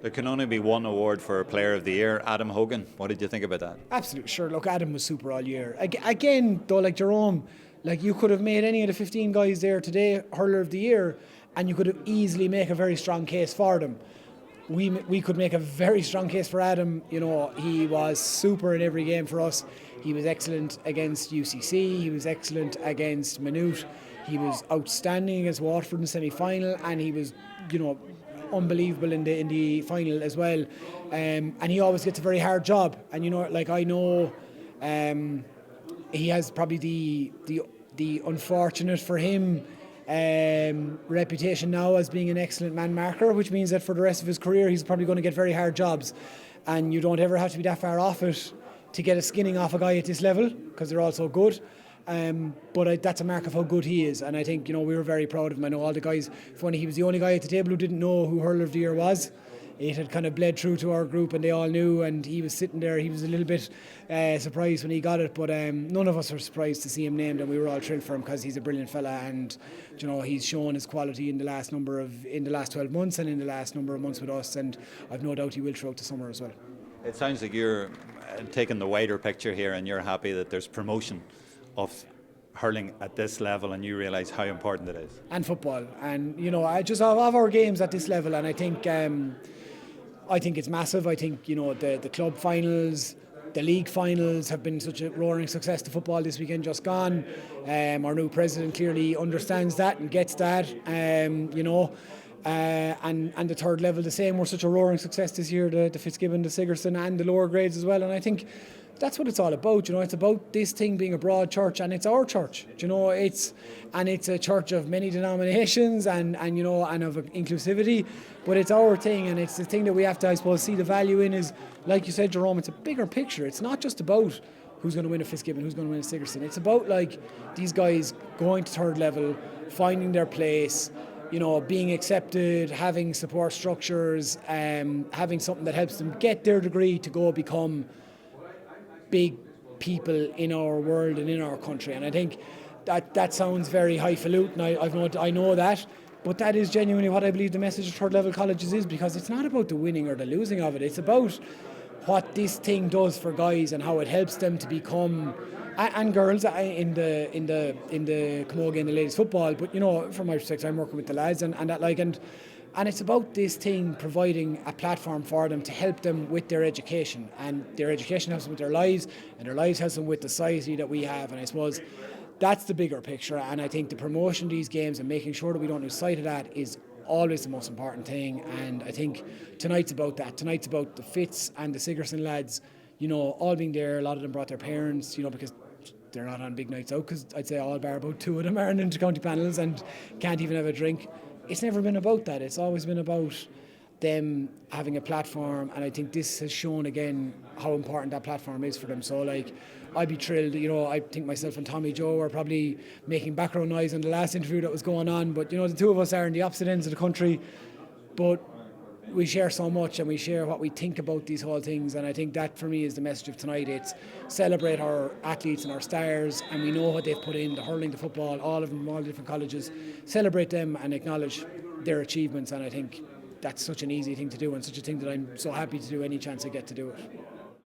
There can only be one award for Player of the Year. Adam Hogan, what did you think about that? Absolutely, sure. Look, Adam was super all year. Again, though, like Jerome, like you could have made any of the 15 guys there today Hurler of the Year, and you could have easily make a very strong case for them. We could make a very strong case for Adam. You know, he was super in every game for us. He was excellent against UCC. He was excellent against Maynooth. He was outstanding against Waterford in the semi-final, and he was, you know, unbelievable in the final as well. And he always gets a very hard job. And you know, like I know, he has probably the unfortunate for him reputation now as being an excellent man marker, which means that for the rest of his career he's probably going to get very hard jobs, and you don't ever have to be that far off it to get a skinning off a guy at this level, because they're all so good. But that's a mark of how good he is, and I think, you know, we were very proud of him. I know all the guys, funny, he was the only guy at the table who didn't know who Hurler of the Year was. It had kind of bled through to our group and they all knew, and he was sitting there. He was a little bit surprised when he got it, but none of us were surprised to see him named, and we were all thrilled for him because he's a brilliant fella, and you know, he's shown his quality in the last 12 months and in the last number of months with us, and I've no doubt he will throughout the summer as well. It sounds like you're taking the wider picture here, and you're happy that there's promotion of hurling at this level, and you realise how important it is. And football, and you know, I just have our games at this level, and I think it's massive. I think, you know, the club finals, the league finals have been such a roaring success to football this weekend just gone. Our new president clearly understands that and gets that, you know. And the third level the same were such a roaring success this year, the Fitzgibbon, the Sigerson and the lower grades as well. And I think that's what it's all about, you know. It's about this thing being a broad church, and it's our church, you know. It's a church of many denominations and you know, and of inclusivity, but it's our thing, and it's the thing that we have to, I suppose, see the value in. Is, like you said, Jerome, it's a bigger picture. It's not just about who's going to win a Fitzgibbon, who's going to win a Sigerson. It's about, like, these guys going to third level, finding their place, you know, being accepted, having support structures, having something that helps them get their degree to go become big people in our world and in our country. And I think that sounds very highfalutin. I know that, but that is genuinely what I believe the message of third level colleges is, because it's not about the winning or the losing of it. It's about what this thing does for guys and how it helps them to become, and girls in the camogie and the ladies football. But you know, from my perspective, I'm working with the lads and that, like, and it's about this thing providing a platform for them to help them with their education, and their education helps them with their lives, and their lives helps them with the society that we have. And I suppose that's the bigger picture, and I think the promotion of these games and making sure that we don't lose sight of that is always the most important thing. And I think tonight's about that. Tonight's about the Fitz and the Sigerson lads, you know, all being there. A lot of them brought their parents, you know, because they're not on big nights out, because I'd say all bar about 2 of them are in inter-county panels and can't even have a drink. It's never been about that. It's always been about them having a platform, and I think this has shown again how important that platform is for them. So, like, I'd be thrilled. You know, I think myself and Tommy Joe are probably making background noise in the last interview that was going on, but you know, the two of us are in the opposite ends of the country, but we share so much and we share what we think about these whole things. And I think that for me is the message of tonight. It's celebrate our athletes and our stars, and we know what they've put in, the hurling, the football, all of them, all the different colleges. Celebrate them and acknowledge their achievements, and I think that's such an easy thing to do, and such a thing that I'm so happy to do any chance I get to do it.